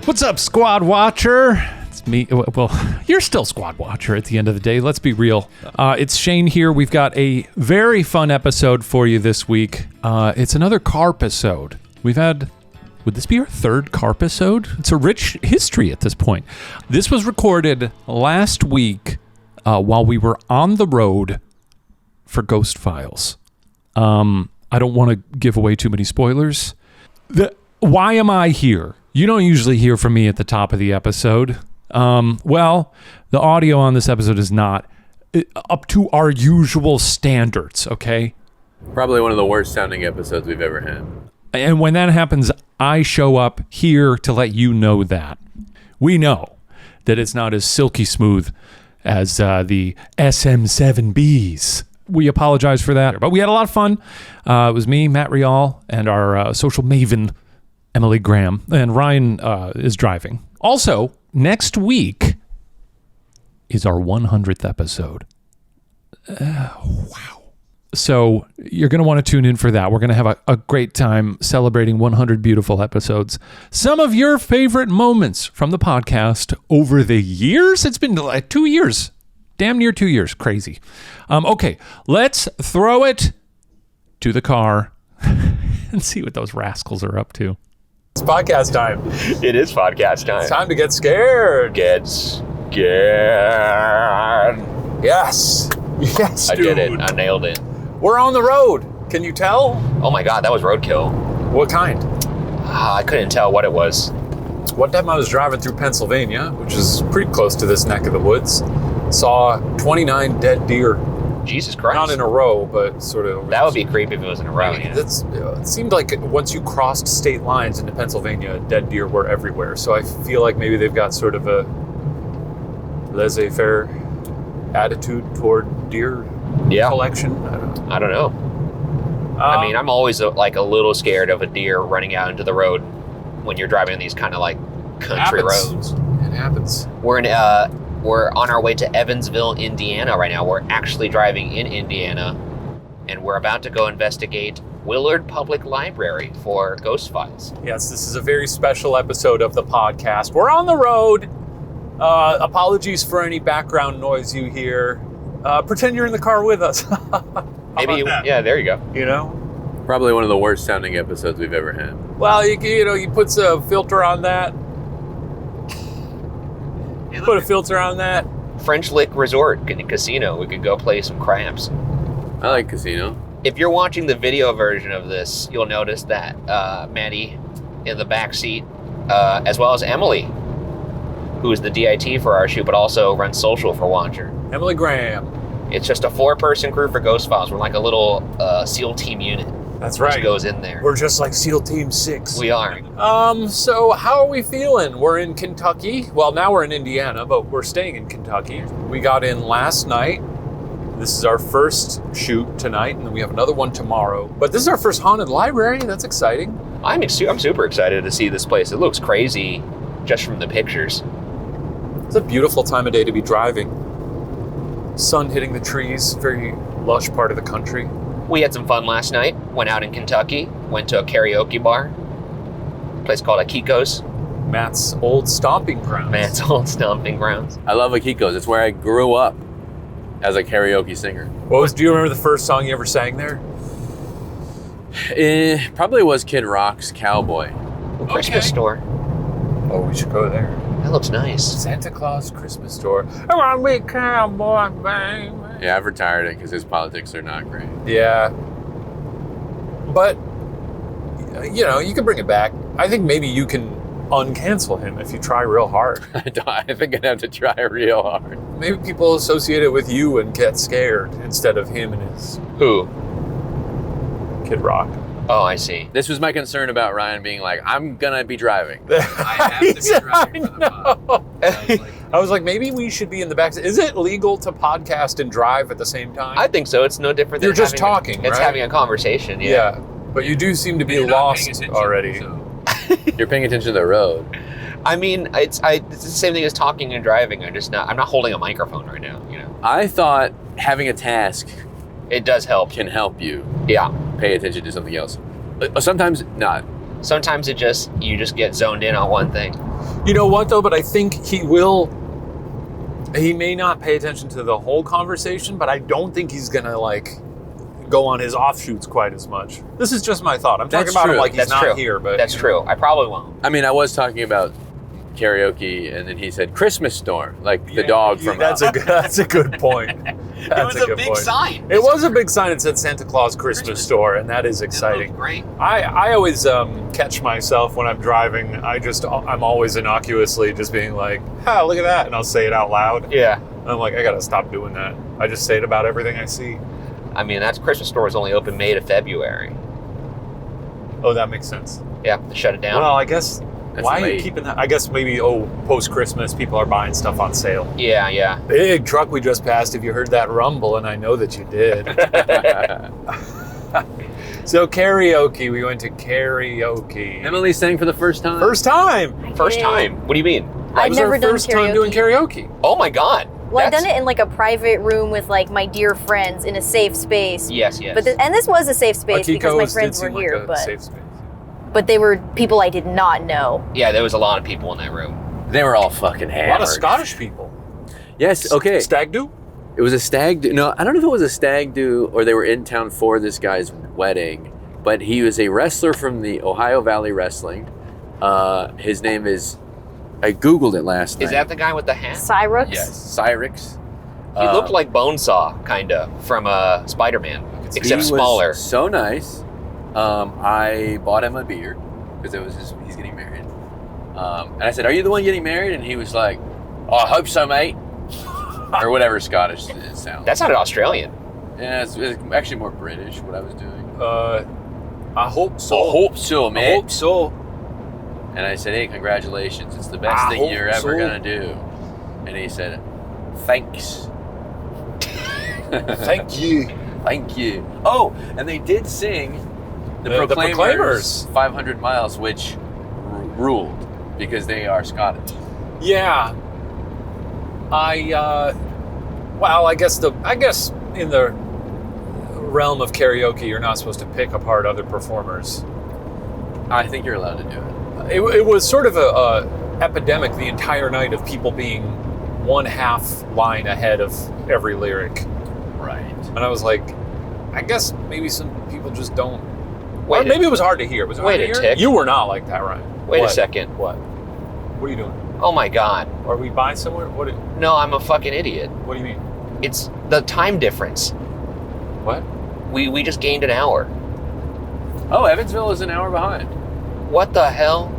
What's up, Squad Watcher? It's me. Well, you're still Squad Watcher at the end of the day. Let's be real. It's Shane here. We've got a very fun episode for you this week. It's another Carpisode. We've had... Would this be our third Carpisode? It's a rich history at this point. This was recorded last week while we were on the road for Ghost Files. I don't want to give away too many spoilers. Why am I here? You don't usually hear from me at the top of the episode. Well, the audio on this episode is not up to our usual standards, okay? Probably one of the worst sounding episodes we've ever had. And when that happens, I show up here to let you know that. We know that it's not as silky smooth as the SM7Bs. We apologize for that, but we had a lot of fun. It was me, Matt Rial, and our social maven, Emily Graham, and Ryan is driving. Also, next week is our 100th episode. Wow. So you're going to want to tune in for that. We're going to have a great time celebrating 100 beautiful episodes. Some of your favorite moments from the podcast over the years. It's been like 2 years. Damn near 2 years. Crazy. Okay, let's throw it to the car and see what those rascals are up to. It's podcast time. It is podcast time. It's time to get scared. Get scared. Yes. Yes, I dude. did it. I nailed it. We're on the road. Can you tell? Oh my God, that was roadkill. What kind? I couldn't tell what it was. One time I was driving through Pennsylvania, which is pretty close to this neck of the woods. Saw 29 dead deer. Jesus Christ. Not in a row, but sort of. That would be creepy if it was in a row. It seemed like once you crossed state lines into Pennsylvania, dead deer were everywhere. So I feel like maybe they've got sort of a laissez-faire attitude toward deer collection. I don't know. I mean, I'm always a little scared of a deer running out into the road when you're driving these kind of like country roads. It happens. We're on our way to Evansville, Indiana right now. We're actually driving in Indiana, and we're about to go investigate Willard Public Library for Ghost Files. Yes, this is a very special episode of the podcast. We're on the road. Apologies for any background noise you hear. Pretend you're in the car with us. Maybe, yeah, there you go. You know? Probably one of the worst sounding episodes we've ever had. Well, you put a filter on that. Put a filter on that. French Lick Resort Casino. We could go play some craps. I like casino. If you're watching the video version of this, you'll notice that Maddie in the back seat, as well as Emily, who is the DIT for our shoot, but also runs social for Watcher. Emily Graham. It's just a 4-person crew for Ghost Files. We're like a little SEAL team unit. That's right. Which goes in there. We're just like SEAL Team 6. We are. So how are we feeling? We're in Kentucky. Well, now we're in Indiana, but we're staying in Kentucky. We got in last night. This is our first shoot tonight, and then we have another one tomorrow. But this is our first haunted library. That's exciting. I'm super excited to see this place. It looks crazy just from the pictures. It's a beautiful time of day to be driving. Sun hitting the trees, very lush part of the country. We had some fun last night. Went out in Kentucky, went to a karaoke bar, a place called Akiko's. Matt's old stomping grounds. I love Akiko's. It's where I grew up as a karaoke singer. Do you remember the first song you ever sang there? It probably was Kid Rock's Cowboy. Christmas store. Oh, we should go there. That looks nice. Santa Claus Christmas store. I want to be a cowboy, baby. Yeah, I've retired it because his politics are not great. Yeah. But, you can bring it back. I think maybe you can uncancel him if you try real hard. I think I'd have to try real hard. Maybe people associate it with you and get scared instead of him and his... Who? Kid Rock. Oh, I see. This was my concern about Ryan being like, I'm going to be driving. I have to be driving for the pod. I was like, maybe we should be in the back. Is it legal to podcast and drive at the same time? I think so. It's no different than You're just talking, It's right? having a conversation, yeah. Yeah, but you do seem to be lost already. So. You're paying attention to the road. I mean, it's the same thing as talking and driving. I'm not holding a microphone right now, I thought having a task, it does help. Can help you. Yeah. Pay attention to something else. Sometimes not. Sometimes you just get zoned in on one thing. You know what, though? But I think he may not pay attention to the whole conversation, but I don't think he's going to, like, go on his offshoots quite as much. This is just my thought. I'm talking about him like he's not here, but... That's true. I probably won't. I mean, I was talking about karaoke, and then he said Christmas storm, like the dog from... That's a good point. It was a big sign. It was a big sign that said Santa Claus Christmas Store, and that is exciting. Great. I always catch myself when I'm driving. I'm always innocuously just being like, "Ah, look at that," and I'll say it out loud. Yeah. And I'm like, I gotta stop doing that. I just say it about everything I see. I mean, that Christmas store is only open May to February. Oh, that makes sense. Yeah, they shut it down. Well, I guess. That's Why are late. you keeping that? I guess maybe, post-Christmas, people are buying stuff on sale. Yeah. Big truck we just passed, if you heard that rumble, and I know that you did. So karaoke, we went to karaoke. Emily sang for the first time. First time! First time. What do you mean? That was never our done first time doing karaoke. Oh my God. Well, I've done it in like a private room with like my dear friends in a safe space. Yes. But this was a safe space because my friends were here, like a safe space. but they were people I did not know. Yeah, there was a lot of people in that room. They were all fucking hammered. A lot of Scottish people. Yes, okay. Stag do? It was a stag do. No, I don't know if it was a stag do or they were in town for this guy's wedding, but he was a wrestler from the Ohio Valley Wrestling. His name is, I Googled it last night. Is that the guy with the hat? Cyrix? Yes, Cyrix. He looked like Bonesaw, kind of, from Spider-Man, except he was smaller. So nice. I bought him a beer because he's getting married. And I said, "Are you the one getting married?" And he was like, "Oh, I hope so, mate," or whatever Scottish it sounds. That sounded Australian. Yeah, it's actually more British. What I was doing. I hope so. I hope so, mate. I hope so. And I said, "Hey, congratulations! It's the best I thing hope you're ever so. gonna do." And he said, "Thanks." Thank you. Thank you. Oh, and they did sing the Proclaimers 500 Miles, which ruled because they are Scottish. Yeah. I guess in the realm of karaoke, you're not supposed to pick apart other performers. I think you're allowed to do it. It was sort of a epidemic the entire night of people being one half line ahead of every lyric. Right. And I was like, I guess maybe some people just don't. Wait Or maybe it was hard to hear. Was it hard wait to a hear? tick. You were not like that, Ryan. Wait What? a second. What? What are you doing? Oh my God. Are we by somewhere? No, I'm a fucking idiot. What do you mean? It's the time difference. What? We just gained an hour. Oh, Evansville is an hour behind. What the hell?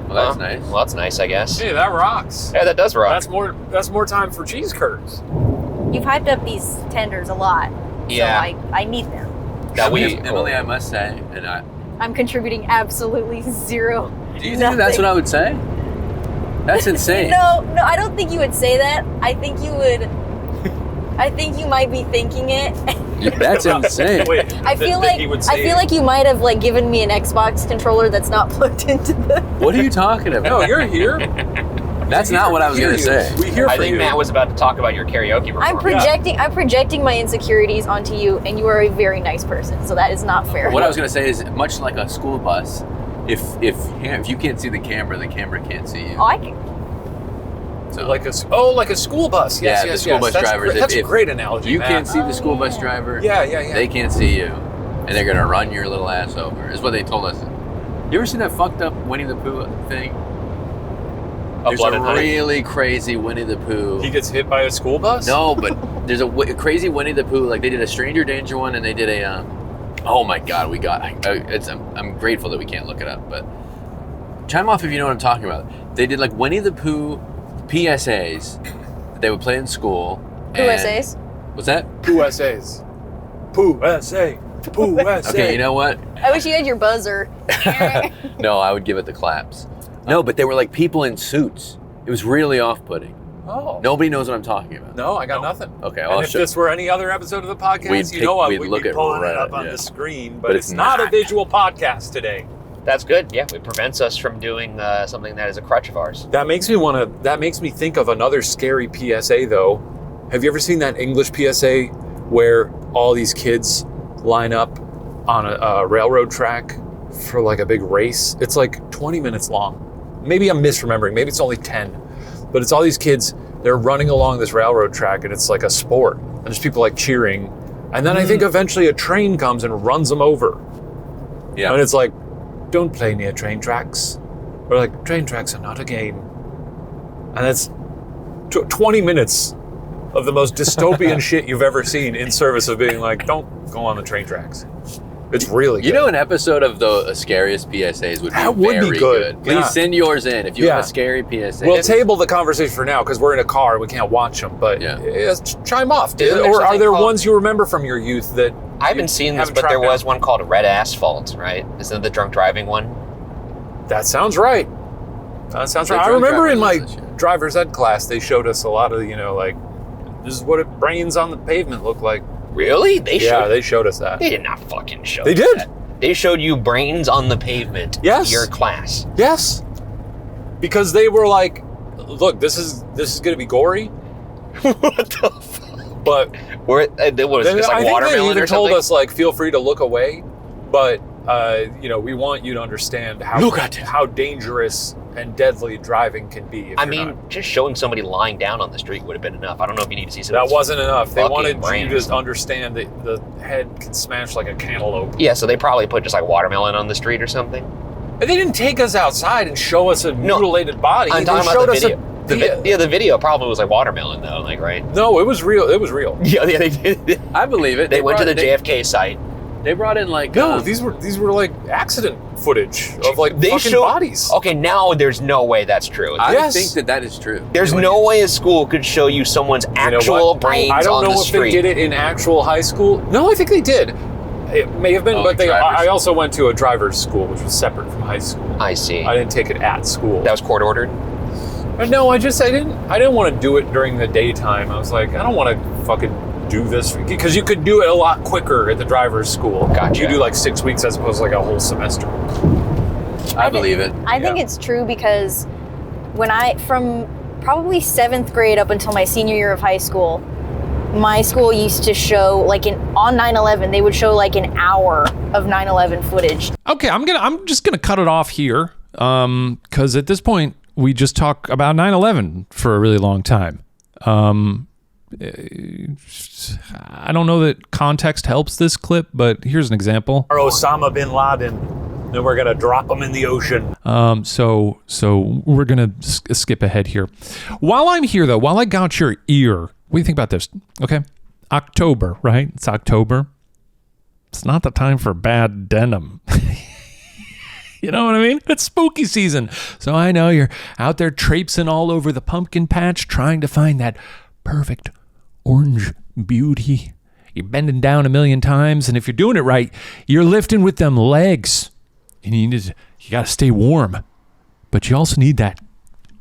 Well, that's Huh? nice. Well, that's nice, I guess. Hey, that rocks. Yeah, that does rock. That's more time for cheese curds. You've hyped up these tenders a lot. Yeah. So I need them. That we Emily, I must say, and I'm contributing absolutely zero. do you think that's what I would say? That's insane. No, I don't think you would say that. I think you would. I think you might be thinking it. That's insane. Wait, I feel like you might have like given me an Xbox controller that's not plugged into the. What are you talking about? No, you're here. That's not what I was going to say. We here I for think you. Matt was about to talk about your karaoke performance. I'm projecting my insecurities onto you, and you are a very nice person. So that is not fair. What I was going to say is, much like a school bus, if you can't see the camera can't see you. Oh, I can. So like a school bus. Yes, Yeah, yes, the school bus drivers, That's a if great analogy. you Matt. can't see the school bus driver. Yeah. They can't see you, and they're going to run your little ass over. Is what they told us. You ever seen that fucked up Winnie the Pooh thing? There's Blood a and Honey? really crazy Winnie the Pooh. He gets hit by a school bus? No, but there's a crazy Winnie the Pooh. Like they did a Stranger Danger one, and they did a. Oh my God, I'm grateful that we can't look it up, but chime off if you know what I'm talking about. They did like Winnie the Pooh PSAs that they would play in school. USAs. What's that? Pooh essays. Pooh essay. Pooh essay. Okay, you know what? I wish you had your buzzer. No, I would give it the claps. No, but they were like people in suits. It was really off-putting. Oh. Nobody knows what I'm talking about. No, I got nothing. Okay, And I'll if show. this were any other episode of the podcast, we'd we'd look be at pulling right it up up, on yeah. the screen, But but it's it's not a not. visual podcast today. That's good. Yeah, it prevents us from doing something that is a crutch of ours. That makes me think of another scary PSA though. Have you ever seen that English PSA where all these kids line up on a railroad track for like a big race. It's like 20 minutes long. Maybe I'm misremembering. Maybe it's only 10. But it's all these kids, they're running along this railroad track and it's like a sport. And there's people like cheering. And then I think eventually a train comes and runs them over. Yeah. And it's like, don't play near train tracks. Or like, train tracks are not a game. And it's 20 minutes of the most dystopian shit you've ever seen in service of being like, don't go on the train tracks. It's really good. You know, an episode of the scariest PSAs would be very good. Please Yeah. send yours in if you have a scary PSA. We'll table the conversation for now because we're in a car and we can't watch them. But chime off, dude. Or are there ones you remember from your youth that I haven't seen this, but there was one called Red Asphalt, right? Isn't it the drunk driving one? That sounds right. That sounds right. I remember in my driver's ed class, they showed us a lot of, like, this is what brains on the pavement look like. Really? They showed us that. They did not fucking show They did. that. They showed you brains on the pavement in your class. Yes. Because they were like, look, this is going to be gory. What the fuck? But what was it, just like I think watermelon they even or told something? us, like, feel free to look away. But, we want you to understand how dangerous and deadly driving can be. Just showing somebody lying down on the street would have been enough. I don't know if you need to see something. That wasn't enough. They wanted brains. you to understand that the head can smash like a cantaloupe. Yeah, so they probably put just like watermelon on the street or something. And they didn't take us outside and show us a mutilated body. I'm They talking showed about us the video. The video probably was like watermelon though, like, right? No, it was real. It was real. Yeah, they did. I believe it. They went to the JFK site. They brought in like No, these were like accident footage of like fucking bodies. Okay, now there's no way that's true. I think that is true. There's no way a school could show you someone's actual brains on the street. I don't know if they did it in actual high school. No, I think they did. It may have been, but I also went to a driver's school, which was separate from high school. I see. I didn't take it at school. That was court ordered? No, I didn't want to do it during the daytime. I was like, I don't want to fucking do this because you could do it a lot quicker at the driver's school. Gotcha. You do like 6 weeks as opposed to like a whole semester. I believe it. I think it's true because from probably 7th grade up until my senior year of high school, my school used to show on 9/11, they would show like an hour of 9/11 footage. Okay, I'm just gonna cut it off here, because at this point we just talk about 9/11 for a really long time. I don't know that context helps this clip, but here's an example. Or Osama bin Laden, then we're gonna drop him in the ocean. So we're gonna skip ahead here. While I'm here, though, while I got your ear, what do you think about this? Okay, October, right? It's October. It's not the time for bad denim. You know what I mean? It's spooky season. So I know you're out there traipsing all over the pumpkin patch trying to find that perfect orange beauty. You're bending down a million times, and if you're doing it right, you're lifting with them legs. And you got to stay warm. But you also need the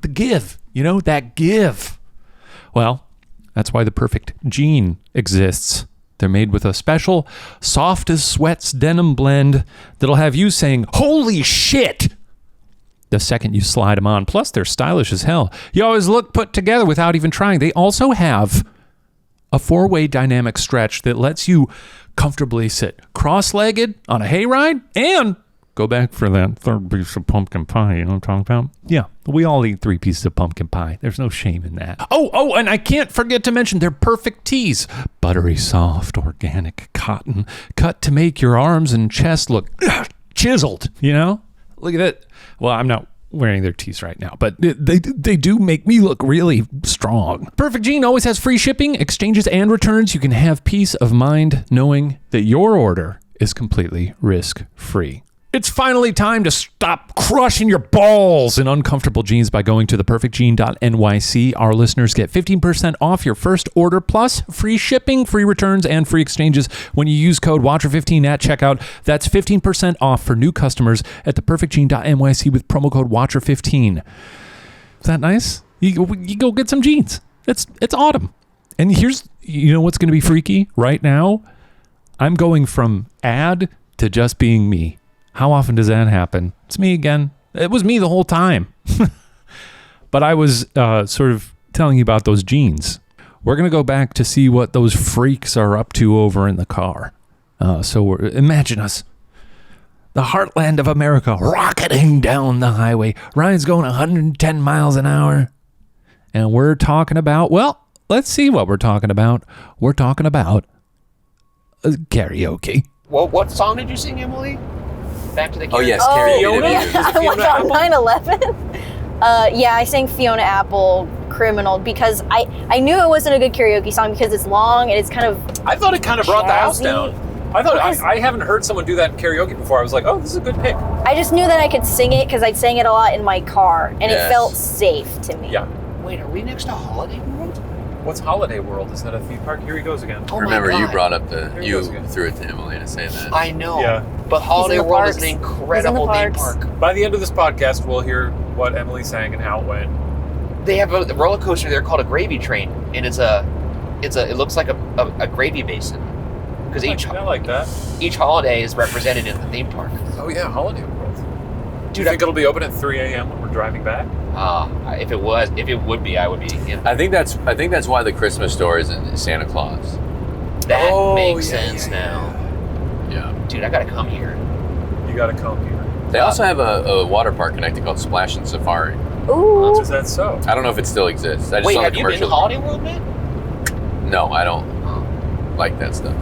give, that give. Well, that's why the perfect jean exists. They're made with a special soft as sweats denim blend that'll have you saying, holy shit, the second you slide them on. Plus, they're stylish as hell. You always look put together without even trying. They also have a 4-way dynamic stretch that lets you comfortably sit cross-legged on a hayride and go back for that third piece of pumpkin pie. You know what I'm talking about? Yeah, we all eat 3 pieces of pumpkin pie. There's no shame in that. Oh, and I can't forget to mention they're perfect tees. Buttery, soft, organic cotton, cut to make your arms and chest look chiseled, Look at that. Well, I'm not wearing their tees right now, but they do make me look really strong. Perfect Jean always has free shipping, exchanges, and returns. You can have peace of mind knowing that your order is completely risk-free. It's finally time to stop crushing your balls in uncomfortable jeans by going to theperfectjean.nyc. Our listeners get 15% off your first order, plus free shipping, free returns, and free exchanges when you use code WATCHER15 at checkout. That's 15% off for new customers at theperfectjean.nyc with promo code WATCHER15. Is that nice? You go get some jeans. It's autumn. And here's, what's going to be freaky right now? I'm going from ad to just being me. How often does that happen? It's me again. It was me the whole time. But I was sort of telling you about those jeans. We're going to go back to see what those freaks are up to over in the car. So imagine us the heartland of America, rocketing down the highway. Ryan's going 110 miles an hour. And we're talking about, well, let's see what we're talking about. We're talking about karaoke. Well, what song did you sing, Emily? Back to the Oh, yes, Oh, karaoke. yeah. Fiona Like Apple? on 9/11. Yeah, I sang Fiona Apple, Criminal, because I knew it wasn't a good karaoke song because it's long and it's kind of I thought it kind of brought the house jazzy. down. I thought Because- I haven't heard someone do that in karaoke before. I was like, oh, this is a good pick. I just knew that I could sing it because I'd sang it a lot in my car and Yes. it felt safe to me. Yeah. Wait, are we next to Holiday World? What's Holiday World? Is that a theme park? Here he goes again. Oh Remember, my you God. brought up There he you goes again. threw it to Emily to say that. I know. Yeah. But Holiday the World is parks. an He's in the incredible theme parks. park. By the end of this podcast, we'll hear what Emily sang and how it went. They have a roller coaster there called a gravy train, and it looks like a gravy basin. Because I like that. each holiday is represented in the theme park. Oh yeah, Holiday World. Do you Dude, think it'll be open at 3 a.m. when we're driving back? If it would be, I would be in. I think that's why the Christmas store isn't Santa Claus. That Oh, makes yeah, sense yeah, now. Yeah. Dude, I gotta come here. You got to come here. They also have a water park connected called Splash and Safari. Ooh. Is that so? I don't know if it still exists. I just Wait, saw the have you been to commercial. Holiday World, man? No, I don't like that stuff.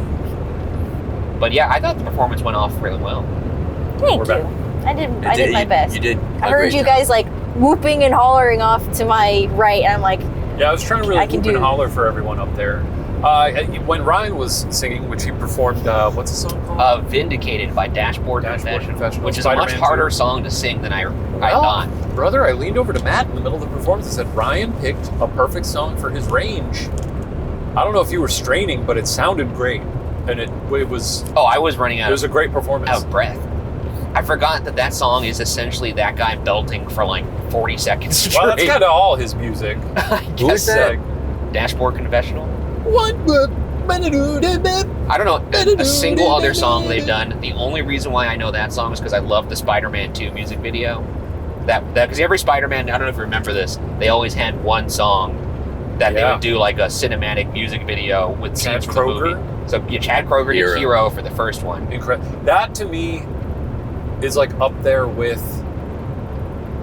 But yeah, I thought the performance went off really well. Thank We're back. you. I did my best. You did. I heard you guys like whooping and hollering off to my right, and I'm like, Yeah, I was trying to really I can whoop and do- holler for everyone up there. When Ryan was singing, which he performed, what's the song called? Vindicated by Dashboard Confessional, Confessional, which is a much Spider-Man harder 2. song to sing than I Well, thought. Brother, I leaned over to Matt in the middle of the performance and said, Ryan picked a perfect song for his range. I don't know if you were straining, but it sounded great. And it was Oh, I was running it out was a great performance. of breath. I forgot that song is essentially that guy belting for like 40 seconds straight. Well, that's kind of all his music. I Who guess is that? so. Dashboard Confessional. I I don't know a single other song they've done. The only reason why I know that song is because I love the Spider-Man 2 music video. That because every Spider-Man, I don't know if you remember this, they always had one song that they Yeah. would do like a cinematic music video with Chad scenes from the Kroger? movie. So yeah, Chad Kroger did Hero for the first one. Incredible. That to me is like up there with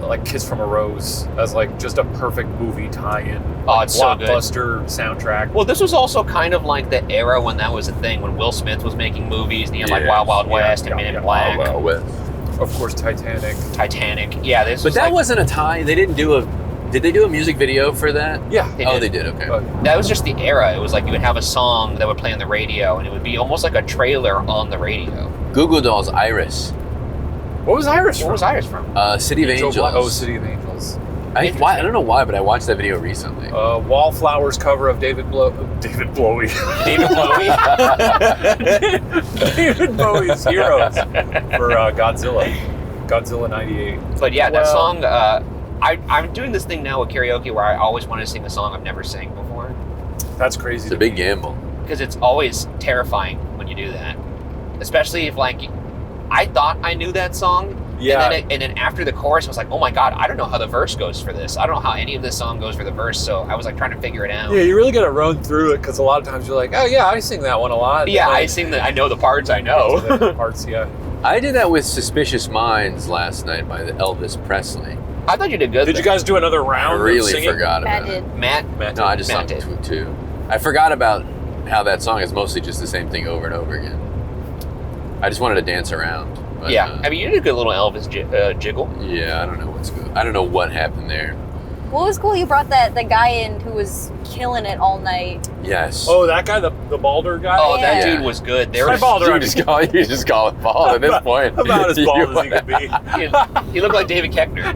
like Kiss from a Rose as like just a perfect movie tie-in. Oh, it's so good. Blockbuster soundtrack. Well, this was also kind of like the era when that was a thing, when Will Smith was making movies, and he had like Yeah, Wild Wild yeah, West and yeah, Men in yeah, Black, Well, with. Of course, Titanic. Titanic. Yeah, this But was that like, wasn't a tie. They didn't do a. Did they do a music video for that? Yeah. They Oh, did. they did. Okay. But that was just the era. It was like you would have a song that would play on the radio, and it would be almost like a trailer on the radio. Google Dolls Iris. what was Iris Where from? was Iris from? City of Angel Angels. Black- Oh, City of Angels. I don't know why, but I watched that video recently. Wallflowers cover of David Bowie. David Bowie. David Bowie's Heroes for Godzilla. Godzilla 98. But yeah, that Well- song. I'm doing this thing now with karaoke where I always want to sing a song I've never sang before That's crazy. It's a big gamble. because it's always terrifying when you do that, especially if like I thought I knew that song. Yeah. And then after the chorus, I was like, oh my God, I don't know how the verse goes for this. I don't know how any of this song goes for the verse. So I was like trying to figure it out. Yeah, you really got to run through it because a lot of times you're like, oh yeah, I sing that one a lot. Yeah, And I then- sing I know the parts I So know. the parts, yeah. I did that with Suspicious Minds last night by the Elvis Presley. I thought you did good. Did you there. guys do another I round of really singing? forgot Matt about did. it. Matt? No, I just Matt sung did. two. I forgot about how that song is mostly just the same thing over and over again. I just wanted to dance around. But, Yeah, I mean, you did a good little Elvis jiggle. yeah, I don't know what's good. I don't know what happened there. Well, it was cool you brought the guy in who was killing it all night. Yes. Oh, that guy, the balder guy? Oh, that Yeah. dude was good. There By was, Balder, you just call it bald at this point. About as bald as he could be. he looked like David Koechner.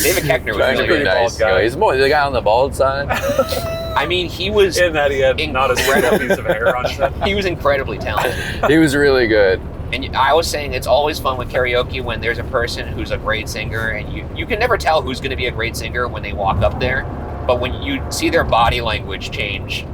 David Koechner was Trying to really be pretty good. bald nice. guy. He's more the guy on the bald side. I mean, he was In that he had not a single piece of hair on his head. he was incredibly talented. He was really good. And I was saying it's always fun with karaoke when there's a person who's a great singer, and you can never tell who's going to be a great singer when they walk up there. But when you see their body language change,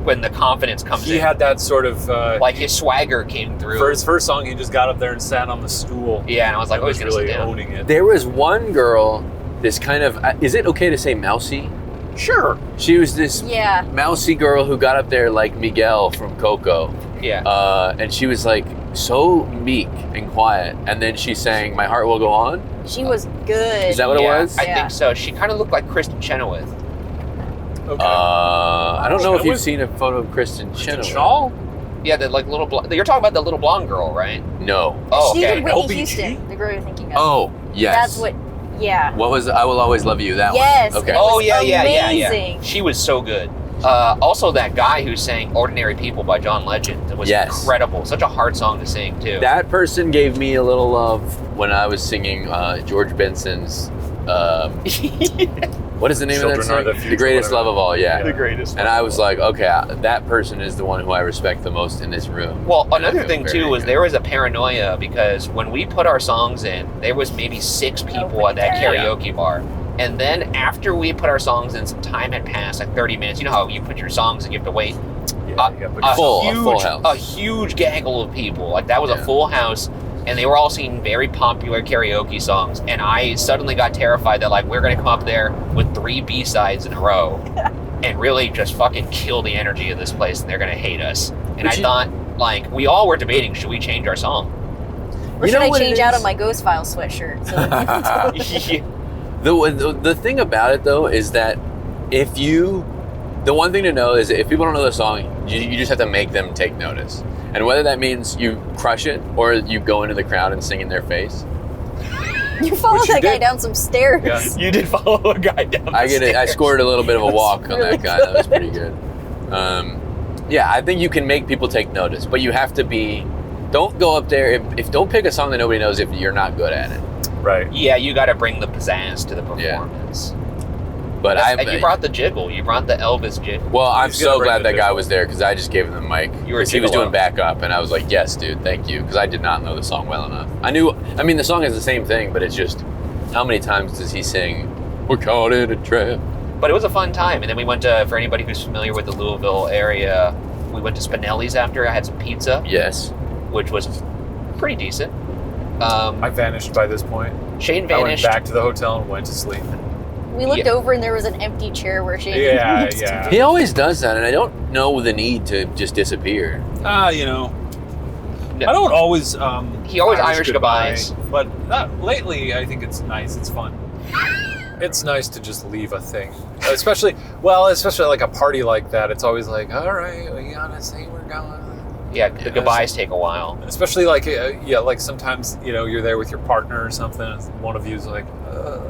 when the confidence comes He in, had that sort of, like his swagger came through. for his first song, he just got up there and sat on the stool. Yeah, and I was like, oh, he's He going to was sit really down. owning it. There was one girl, this kind of, is it okay to say mousy? Sure. She was this Yeah. mousy girl who got up there like Miguel from Coco. Yeah. And she was like so meek and quiet, and then she sang "My Heart Will Go On." She was good. Is that what it was? I think so. She kind of looked like Kristen Chenoweth. Okay. I don't know if you've Chenoweth? seen a photo of Kristen Chenoweth. Shaw? Yeah, the like little. You're talking about the little blonde girl, right? No. Oh, She okay. did Whitney LBG? Houston, the girl you're thinking of. Oh, yes. That's what. Yeah. What was "I Will Always Love You"? That Yes. one. Okay. It Oh was yeah. amazing. She was so good. Also, that guy who sang "Ordinary People" by John Legend was Yes. incredible. Such a hard song to sing too. That person gave me a little love when I was singing George Benson's. What is the name Children of that Are song? the Future, Greatest whatever. Love of All. Yeah. The greatest. And I was like, okay, that person is the one who I respect the most in this room. Well, And I another feel thing very too was good. there was a paranoia because when we put our songs in, there was maybe 6 people at that karaoke bar. And then after we put our songs in, some time had passed, like 30 minutes. You know how you put your songs and you have to wait? Yeah, you gotta put A full house. A huge gaggle of people. Like that was a Yeah. full house. And they were all singing very popular karaoke songs. And I suddenly got terrified that like we're going to come up there with 3 B-sides in a row and really just fucking kill the energy of this place and they're going to hate us. And I thought, like, we all were debating, should we change our song? Or You should know I what it change out is? of my Ghost File sweatshirt? So The thing about it though is that the one thing to know is if people don't know the song, you just have to make them take notice. And whether that means you crush it or you go into the crowd and sing in their face. you followed Which you that guy did. down some stairs. Yeah. You did follow a guy down the I stairs. scored a little bit of a walk on really that guy. That was pretty good. Yeah, I think you can make people take notice, but you have to be. Don't go up there if don't pick a song that nobody knows if you're not good at it. Right. Yeah, you got to bring the pizzazz to the Yeah. performance. But And you brought the jiggle. You brought the Elvis jiggle. well, I'm He's gonna so bring glad the that guy jiggle. was there because I just gave him the mic. You were 'Cause he was gigolo. doing backup, and I was like, "Yes, dude, thank you," because I did not know the song well enough. I mean, the song is the same thing, but it's just how many times does he sing? We're caught in a trap. But it was a fun time. And then we went to, for anybody who's familiar with the Louisville area, we went to Spinelli's after. I had some pizza, Yes. which was pretty decent. I vanished by this point. Shane I went vanished. back to the hotel and went to sleep. We looked Yeah. over and there was an empty chair where Shane Yeah, used to yeah. be. He always does that, and I don't know the need to just disappear. You know, No. I don't always. He always Irish goodbyes. But lately, I think it's nice. It's fun. It's nice to just leave a thing, especially like a party like that. It's always like, all right, we gotta say we're going. Yeah, the goodbyes take a while. Especially like like sometimes you're there with your partner or something. And one of you's like,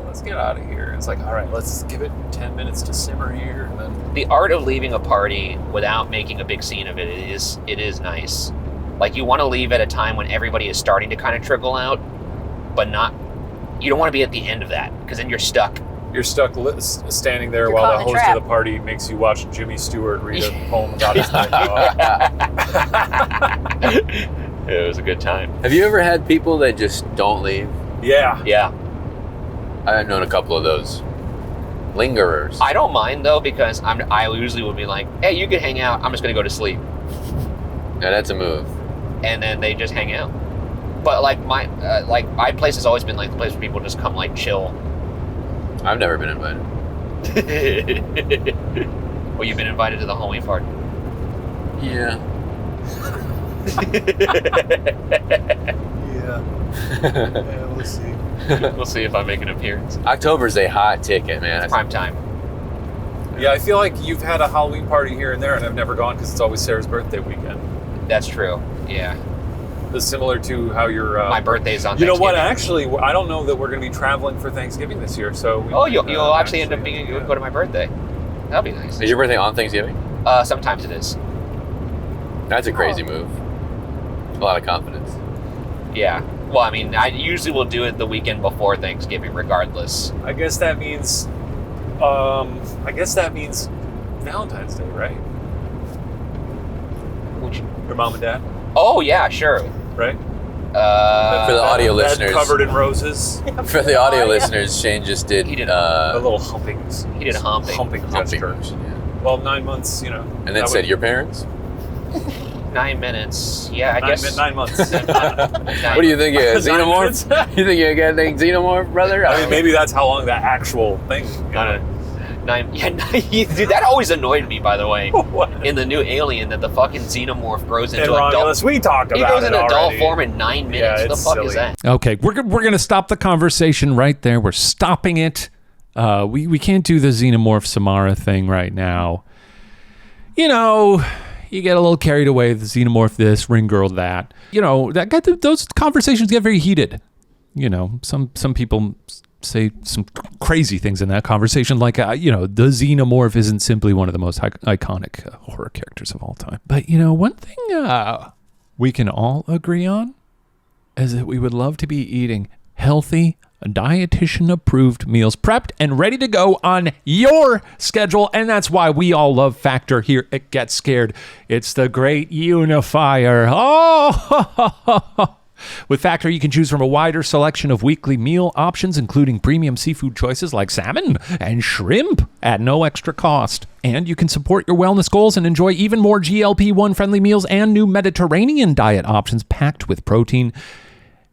let's get out of here. It's like, all right, let's give it 10 minutes to simmer here, and then The art of leaving a party without making a big scene of it is nice. Like you want to leave at a time when everybody is starting to kind of trickle out, but not. You don't want to be at the end of that because then you're stuck. you're stuck standing there You're while caught the in the host trap. of the party makes you watch Jimmy Stewart read a poem about his night dog. It was a good time. Have you ever had people that just don't leave? Yeah. Yeah. I've known a couple of those lingerers. I don't mind though because I usually would be like, hey, you can hang out. I'm just gonna go to sleep, Yeah, that's a move. and then they just hang out. But like my place has always been like the place where people just come like chill. I've never been invited. Well, you've been invited to the Halloween party. Yeah. Yeah, we'll see. We'll see if I make an appearance. October's a hot ticket, man. It's prime time. Yeah, I feel like you've had a Halloween party here and there, and I've never gone because it's always Sarah's birthday weekend. That's true. Yeah. It's similar to how your My birthday's on You know what? Thanksgiving. Actually, I don't know that we're going to be traveling for Thanksgiving this year. So Oh, you'll actually end up being yeah. go to my birthday. That'll be nice. Is your birthday on Thanksgiving? Sometimes it is. That's a crazy Oh. move. A lot of confidence. Yeah. Well, I mean, I usually will do it the weekend before Thanksgiving, regardless. I guess that means Valentine's Day, right? Which, Your mom and dad, oh yeah, sure. right? For the audio Bed listeners. covered in roses, For the audio Oh, yeah. listeners, Shane just did He did a little humpings. He did a humping. Humping humping gesture. motion, yeah. Well, 9 months, And then that said, would- your parents? 9 minutes. Yeah, I guess. 9 months. What do you think? 9 Xenomorph? You think you're getting xenomorph, brother? I mean, maybe that's how long that actual thing. I don't Dude, that always annoyed me, by the way. In the new Alien, that the fucking xenomorph grows into Romulus, we talked about it. He goes into adult already. form in 9 minutes. Yeah, What the fuck silly. is that? Okay, we're going to stop the conversation right there. We're stopping it. We can't do the xenomorph Samara thing right now. You know, you get a little carried away, the xenomorph this, ring girl that. You know, those conversations get very heated. You know, some people say some crazy things in that conversation, like, you know, the xenomorph isn't simply one of the most iconic horror characters of all time. But, you know, one thing we can all agree on is that we would love to be eating healthy, dietitian-approved meals, prepped and ready to go on your schedule. And that's why we all love Factor here at Get Scared. It's the great unifier. Oh, with Factor, you can choose from a wider selection of weekly meal options, including premium seafood choices like salmon and shrimp at no extra cost. And you can support your wellness goals and enjoy even more GLP-1 friendly meals and new Mediterranean diet options packed with protein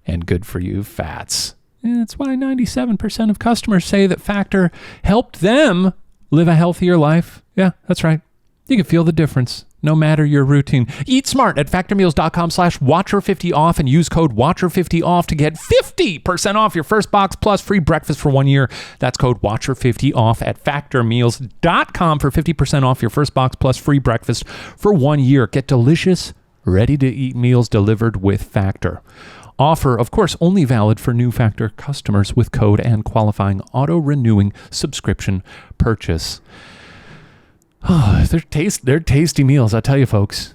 and good-for-you fats. And that's why 97% of customers say that Factor helped them live a healthier life. Yeah, that's right. You can feel the difference, no matter your routine. Eat smart at factormeals.com/watcher50off and use code watcher50off to get 50% off your first box plus free breakfast for 1 year. That's code watcher50off at factormeals.com for 50% off your first box plus free breakfast for 1 year. Get delicious, ready-to-eat meals delivered with Factor. Offer, of course, only valid for new Factor customers with code and qualifying auto-renewing subscription purchase. Oh, they're tasty meals, I tell you, folks.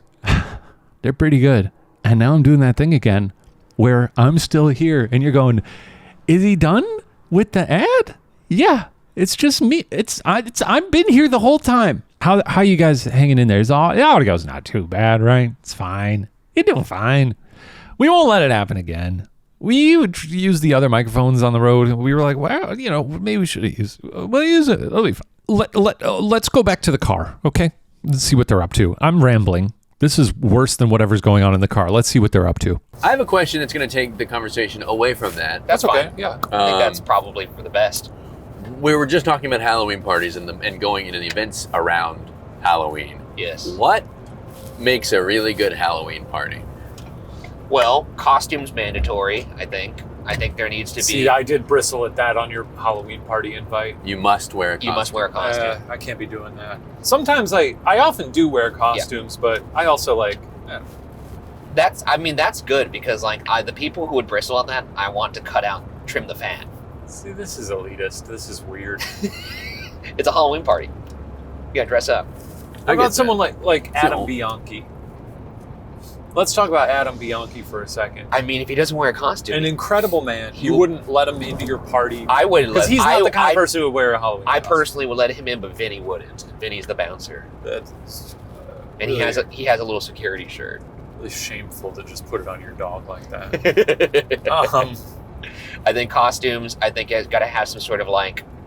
They're pretty good. And now I'm doing that thing again where I'm still here and you're going, is he done with the ad? Yeah, it's just me. I've been here the whole time. How you guys hanging in there? The audio's not too bad, right? It's fine. You're doing fine. We won't let it happen again. We would use the other microphones on the road. We were like, well, you know, maybe we should use it. It'll be fine. Let's go back to the car, okay? Let's see what they're up to. I'm rambling. This is worse than whatever's going on in the car. Let's see what they're up to. I have a question that's going to take the conversation away from that. That's okay. fine. Yeah. I think that's probably for the best. We were just talking about Halloween parties and going into the events around Halloween. Yes. What makes a really good Halloween party? Well, costumes mandatory, I think. I think there needs to be... See, I did bristle at that on your Halloween party invite. You must wear a costume. You must wear a costume. I can't be doing that. Sometimes I often do wear costumes, but I also That's good because the people who would bristle on that, I want to cut out, trim the fat. See, this is elitist. This is weird. It's a Halloween party. You gotta dress up. What about someone like Adam Cool. Bianchi? Let's talk about Adam Bianchi for a second. I mean, if he doesn't wear a costume, An incredible man. You wouldn't let him into your party. I would Because he's not the kind of person who would wear a Halloween I costume. personally would let him in, but Vinny wouldn't. Vinny's the bouncer, That's and he has a little security shirt. really shameful to just put it on your dog like that. I think costumes. I think it's got to have some sort of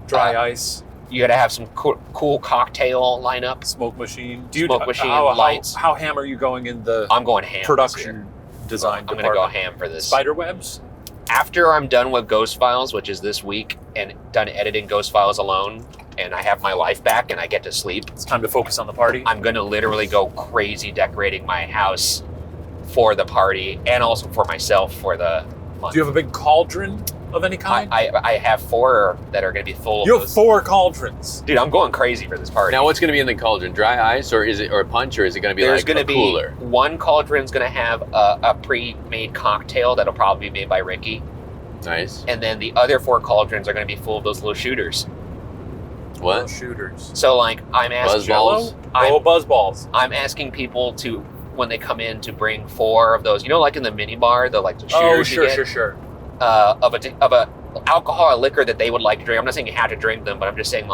Dry ice, You got to have some cool cocktail lineup. smoke machine. Smoke machine, how, lights. How ham are you going in the I'm going ham. production design I'm going to department? go ham for this. Spider webs? After I'm done with Ghost Files, which is this week, and done editing Ghost Files alone, and I have my life back and I get to sleep, It's time to focus on the party. I'm going to literally go crazy decorating my house for the party and also for myself for the month. Do you have a big cauldron of any kind? I have 4 that are going to be full You of have those. 4 cauldrons. Dude, I'm going crazy for this party. Now, what's going to be in the cauldron? Dry ice, or is it a punch, or is it going to be There's like going a to be cooler? one cauldron's going to have a pre-made cocktail that'll probably be made by Ricky, Nice. and then the other 4 cauldrons are going to be full of those little shooters. Little What? shooters. So I'm asking Buzzballs? Buzzballs. I'm asking people to, when they come in, to bring 4 of those. You know, like in the mini bar, the shooters Oh, you sure, get, sure. of a alcohol or liquor that they would like to drink. I'm not saying you have to drink them, but I'm just saying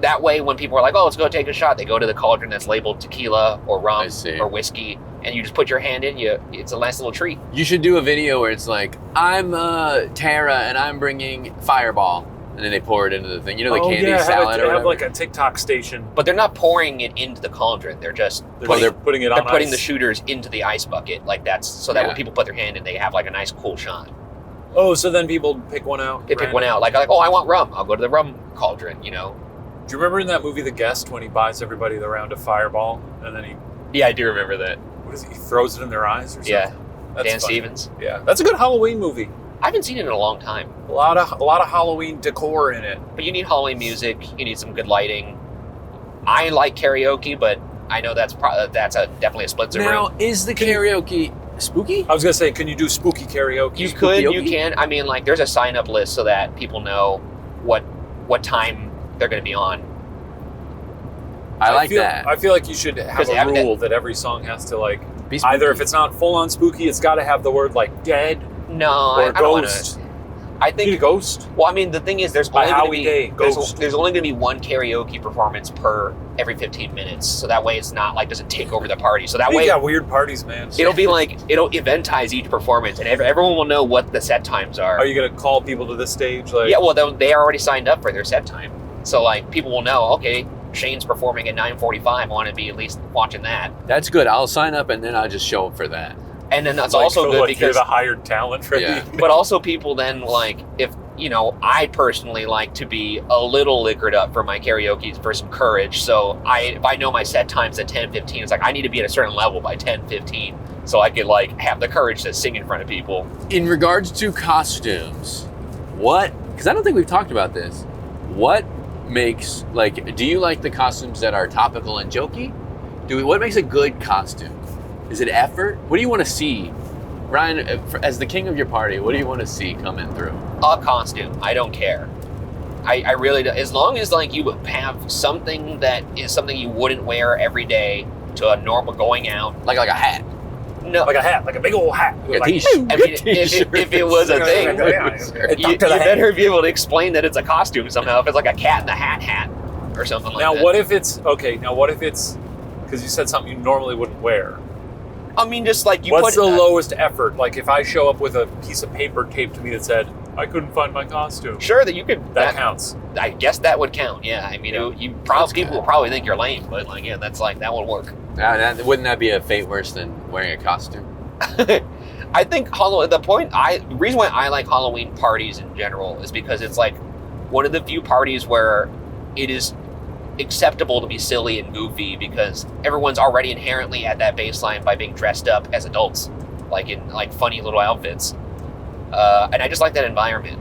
that way when people are like, oh, let's go take a shot, they go to the cauldron that's labeled tequila or I rum see. or whiskey, and you just put your hand in. It's a nice little treat. You should do a video where it's like, I'm Tara, and I'm bringing Fireball. And then they pour it into the thing. You know, the candy salad or have whatever? a TikTok station. But they're not pouring it into the cauldron. They're just They're putting it on they're putting ice. the shooters into the ice bucket. So that Yeah. when people put their hand in, they have a nice cool shot. Oh, so then people pick one out. They pick one out. Oh, I want rum. I'll go to the rum cauldron, Do you remember in that movie The Guest when he buys everybody the round of Fireball and then Yeah, I do remember that. what is it? He throws it in their eyes or something? Yeah, That's Dan funny. Stevens. Yeah, that's a good Halloween movie. I haven't seen it in a long time. A lot of Halloween decor in it. But you need Halloween music. You need some good lighting. I like karaoke, but I know that's definitely a split Now, room. is the karaoke spooky? I was gonna say, can you do spooky karaoke? You could, you Karaoke? can. I mean, like, there's a sign-up list so that people know what time they're going to be on. I like feel, that. I feel like you should have 'Cause a rule that every song has to like Be spooky. either if it's not full on spooky, it's got to have the word like dead No, or I don't want ghost. to. I Need a think. ghost. Well, I mean, the thing is, there's By only going to Howie be Day, there's Ghost. only going to be one karaoke performance per every 15 minutes, so that way it's not like doesn't take over the party. So that We way got weird parties, man. it'll be like it'll eventize each performance, and everyone will know what the set times are. Are you gonna call people to this stage? Like, Yeah, well, they already signed up for their set time, so like people will know. Okay, Shane's performing at 9:45. I want to be at least watching that, That's good. I'll sign up and then I'll just show up for that. and then that's like, also so, good like, you're because. the hired talent for Yeah. the. But also people then like if I personally like to be a little liquored up for my karaoke for some courage. So if I know my set time's at 10:15, it's like I need to be at a certain level by 10:15 so I could like have the courage to sing in front of people. In regards to costumes, because I don't think we've talked about this, what makes, like, do you like the costumes that are topical and jokey? What makes a good costume? Is it effort? What do you want to see? Ryan, as the king of your party, what do you want to see coming through? A costume, I don't care. I really do. As long as like you have something that is something you wouldn't wear every day to a normal going out. Like a hat. No, Like a hat, like a big old hat. Like a Like, t-shirt. I mean, if it was a thing, you better be able to explain that it's a costume somehow. If it's like a cat in the hat or something like Now, that. what if it's because you said something you normally wouldn't wear? I mean, just like you What's put the lowest effort? Like if I show up with a piece of paper taped to me that said, I couldn't find my costume. Sure, that you could. That counts. I guess that would count. Yeah, I mean, people will probably think you're lame, but like, yeah, that's like that would work. Wouldn't that be a fate worse than wearing a costume? I think the reason why I like Halloween parties in general is because it's like one of the few parties where it is acceptable to be silly and goofy because everyone's already inherently at that baseline by being dressed up as adults, like in like funny little outfits. And I just like that environment.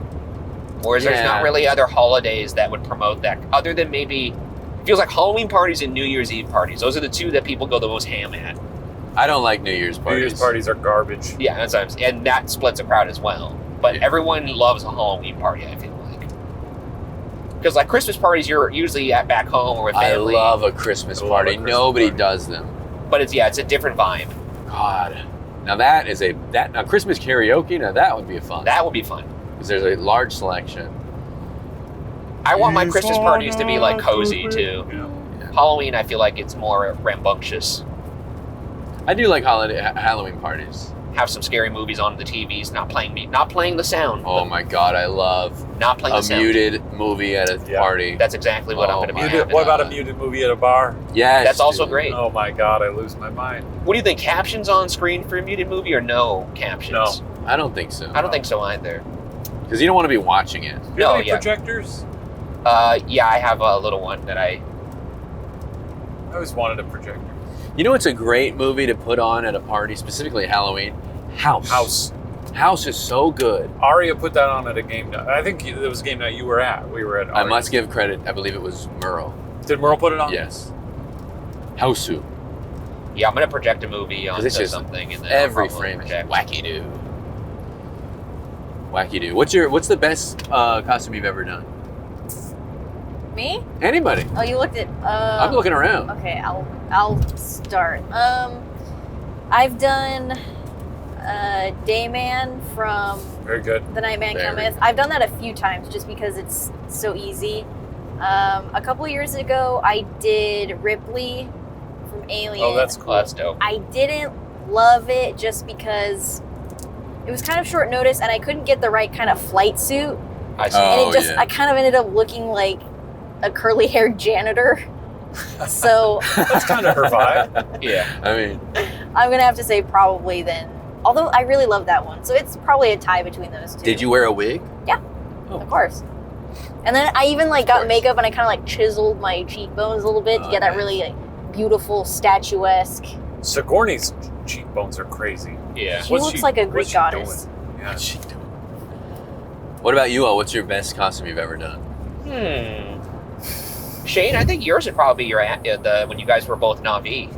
Whereas there's not really other holidays that would promote that, other than maybe it feels like Halloween parties and New Year's Eve parties. Those are the two that people go the most ham at. I don't like New Year's parties. New Year's parties are garbage. Yeah, and that splits a crowd as well. But everyone loves a Halloween party, I feel like. Because like Christmas parties, you're usually at back home or with I family. love a Christmas party. Christmas Nobody party. does them. But it's a different vibe. God. Now now Christmas karaoke, now that would be fun. That would be fun. Because there's a large selection. I want my Christmas parties to be like cozy too. Yeah. Halloween, I feel like it's more rambunctious. I do like Halloween parties. Have some scary movies on the TVs, not playing the sound. Oh my God, I love Not playing a the sound. muted movie at a Yeah. party. That's exactly what I'm Oh going to be my having. What about a muted movie at a bar? Yes, That's also dude. great. Oh my God, I lose my mind. What do you think? Captions on screen for a muted movie or no captions? No. I don't think so. I don't think so either. Because you don't want to be watching it. Do you No, have any yeah. projectors? Yeah, I have a little one that I always wanted a projector. You know what's a great movie to put on at a party, specifically Halloween? House. House is so good. Aria put that on at a game night. I think it was a game night you were at. We were at I Aria's. must give credit. I believe it was Merle. Did Merle put it on? Yes. Houseu. I'm gonna project a movie onto it's just something and then I'll Every probably frame is project. wacky do. Wacky do. What's the best costume you've ever done? Me? Anybody? Oh, you looked at. I'm looking around. Okay, I'll start. I've done Dayman from Very good. The Nightman Very Cometh. I've done that a few times just because it's so easy. A couple years ago, I did Ripley from Alien. Oh, that's cool. Oh, that's dope. I didn't love it just because it was kind of short notice and I couldn't get the right kind of flight suit. I see. And Oh, it just, yeah. I kind of ended up looking like a curly haired janitor. So That's kind of her vibe. Yeah. I mean, I'm going to have to say probably then. Although I really love that one. So it's probably a tie between those two. did you wear a wig? Of course. And then I even like got makeup and I kind of like chiseled my cheekbones a little bit to get that really like beautiful statuesque. Sigourney's cheekbones are crazy. Yeah. She looks like a Greek goddess. Yeah. What's she doing? What about you all? What's your best costume you've ever done? Shane, I think yours would probably be when you guys were both Na'vi.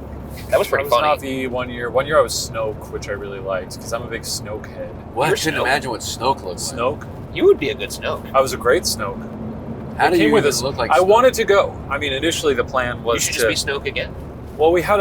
That was pretty funny. I was Na'vi one year. One year I was Snoke, which I really liked because I'm a big Snoke head. Well, I You're couldn't Snoke. imagine what Snoke looks like. Snoke? You would be a good Snoke. I was a great Snoke. How do you with even us. look like I Snoke? wanted to go. I mean, initially the plan was You should just be Snoke again. Well, we had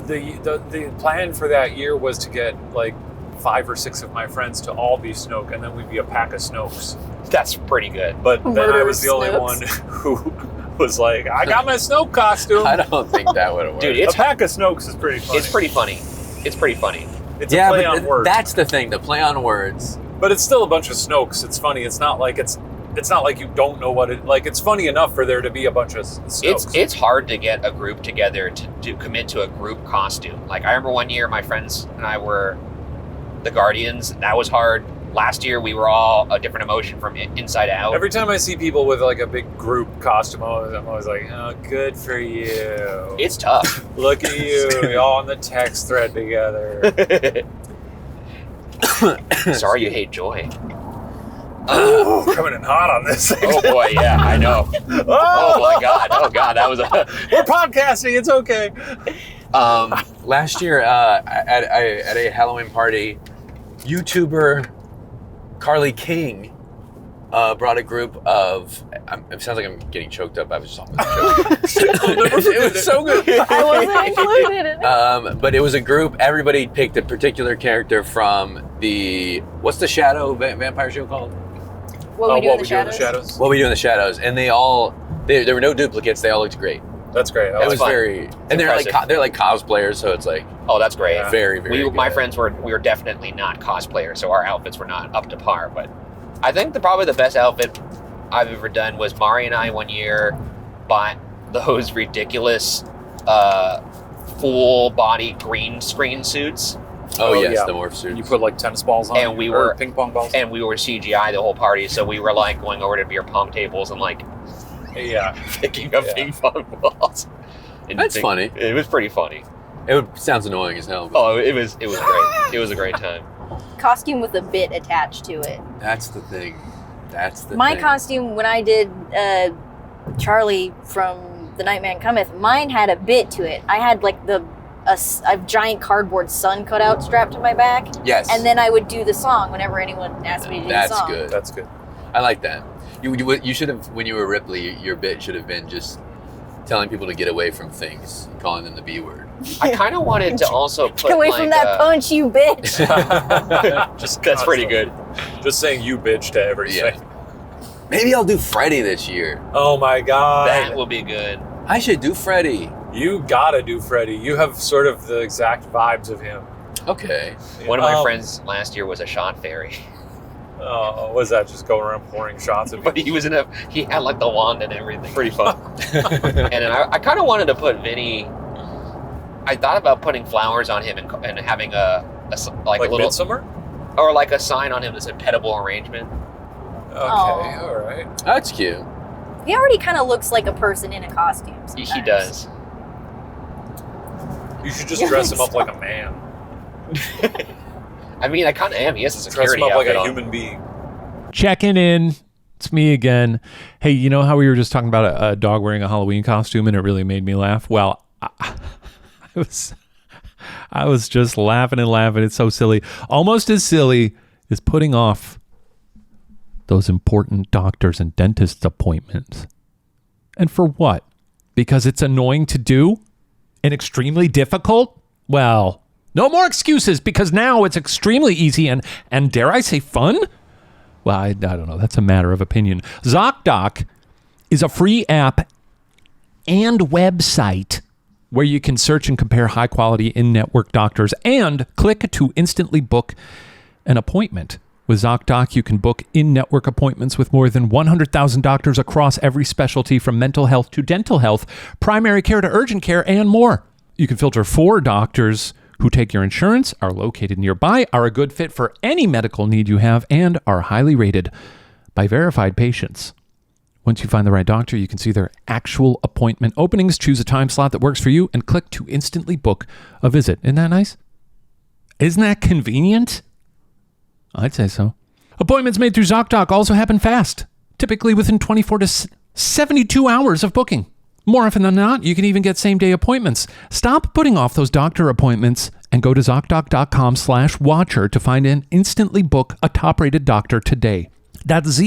the plan for that year was to get like 5 or 6 of my friends to all be Snoke, and then we'd be a pack of Snokes. That's pretty good. But then I was the only Snokes. one who was like, I got my Snoke costume. I don't think that would have worked. Dude, A pack of Snokes is pretty funny. It's pretty funny. It's pretty funny. It's a play on words. that's the thing, the play on words. But it's still a bunch of Snokes. It's funny. It's not like you don't know what it like. It's funny enough for there to be a bunch of Snokes. It's hard to get a group together to commit to a group costume. Like I remember one year my friends and I were the Guardians. That was hard. Last year we were all a different emotion from Inside Out. Every time I see people with like a big group costume, I'm always like, oh, good for you. It's tough. Look at you, you're all on the text thread together. Sorry you hate joy. Coming in hot on this. Oh boy, yeah, I know. Oh my god. Oh god, that was We're podcasting. It's okay. Last year at a Halloween party, YouTuber Carly King brought a group of. It sounds like I'm getting choked up. I was just almost choked. It was so good. I wasn't included in it. But it was a group. Everybody picked a particular character from what's the Shadow vampire show called? What we do in the shadows. What We Do in the Shadows. And there were no duplicates. They all looked great. That's great. It was fun. very, and they're like cosplayers, so it's like Oh, that's great. Yeah. very, very. My good. friends we were definitely not cosplayers, so our outfits were not up to par. But I think probably the best outfit I've ever done was Mari and I one year bought those ridiculous full body green screen suits, Oh, yes, yeah. the morph suits. You put like tennis balls on, And we or were- ping pong balls. and we were CGI the whole party. So we were like going over to beer pong tables and like Yeah, picking up Yeah. ping pong balls. And That's funny. It was pretty funny. Sounds annoying as hell. But Oh, it was great. It was a great time. Costume with a bit attached to it. that's the thing. That's the My thing. costume when I did Charlie from The Nightman Cometh, mine had a bit to it. I had like a giant cardboard sun cut out strapped to my back, Yes. and then I would do the song whenever anyone asked me to do the That's song. good. that's good. I like that. You should have, when you were Ripley, your bit should have been just telling people to get away from things, calling them the B word. I kind of wanted to also put Get away like, from that punch, you bitch! Just That's pretty constantly. good. Just saying you bitch to everything. Yeah. Maybe I'll do Freddy this year. Oh my god. That will be good. I should do Freddy. You gotta do Freddy. You have sort of the exact vibes of him. Okay. One of my Um, friends last year was a shot fairy, Was that just going around pouring shots at but people? he had like the wand and everything. Pretty fun. And then I kind of wanted to put Vinny. I thought about putting flowers on him and having a Like a little Midsummer? or like a sign on him that said "Petable Arrangement." Okay, Aw. all right. That's cute. He already kind of looks like a person in a costume. He sometimes. does. You should just dress him up like a man. I mean, I kind of am. He has a Dress him security up like outfit a on. human being. Checking in. It's me again. Hey, you know how we were just talking about a dog wearing a Halloween costume and it really made me laugh? Well, I was just laughing and laughing. It's so silly. Almost as silly as putting off those important doctors and dentist appointments. And for what? Because it's annoying to do and extremely difficult? Well, no more excuses, because now it's extremely easy and dare I say fun? Well, I don't know. That's a matter of opinion. ZocDoc is a free app and website where you can search and compare high-quality in-network doctors and click to instantly book an appointment. With ZocDoc, you can book in-network appointments with more than 100,000 doctors across every specialty, from mental health to dental health, primary care to urgent care, and more. You can filter for doctors who take your insurance, are located nearby, are a good fit for any medical need you have, and are highly rated by verified patients. Once you find the right doctor, you can see their actual appointment openings, choose a time slot that works for you, and click to instantly book a visit. Isn't that nice? Isn't that convenient? I'd say so. Appointments made through ZocDoc also happen fast, typically within 24 to 72 hours of booking. More often than not, you can even get same-day appointments. Stop putting off those doctor appointments and go to ZocDoc.com/watcher to find and instantly book a top-rated doctor today. That's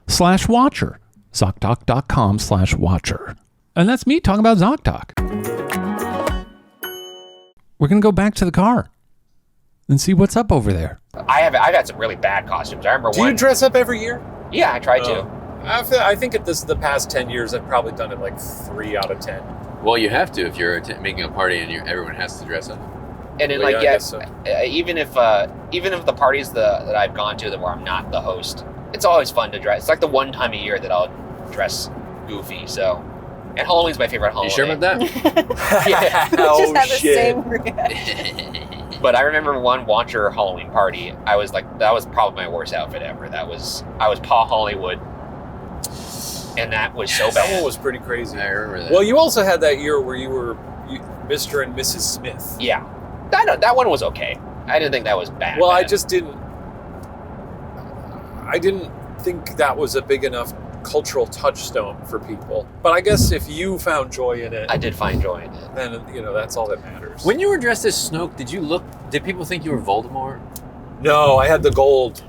ZocDoc.com/watcher. ZocDoc.com/watcher. And that's me talking about ZocDoc. We're going to go back to the car and see what's up over there. I've had some really bad costumes. I remember Do you dress up every year? Yeah, I tried to. I think the past 10 years, I've probably done it like 3 out of 10. Well, you have to if you're making a party and everyone has to dress up. And then, Well, like, yeah, I guess so. even if the parties that I've gone to where I'm not the host, it's always fun to dress. It's like the one time a year that I'll dress goofy. So, and Halloween's my favorite holiday. You sure about that? Yeah. We just had the same reaction. But I remember one Watcher Halloween party. I was like, that was probably my worst outfit ever. I was Paul Hollywood, and that was so That bad. one was pretty crazy. I remember that. Well, you also had that year where you were Mr. and Mrs. Smith. Yeah, that one was okay. I didn't think that was bad. Well, I bad. didn't think that was a big enough cultural touchstone for people. But I guess if you found joy in it, I did find joy in it. then that's all that matters. when you were dressed as Snoke, did people think you were Voldemort? No, I had the gold.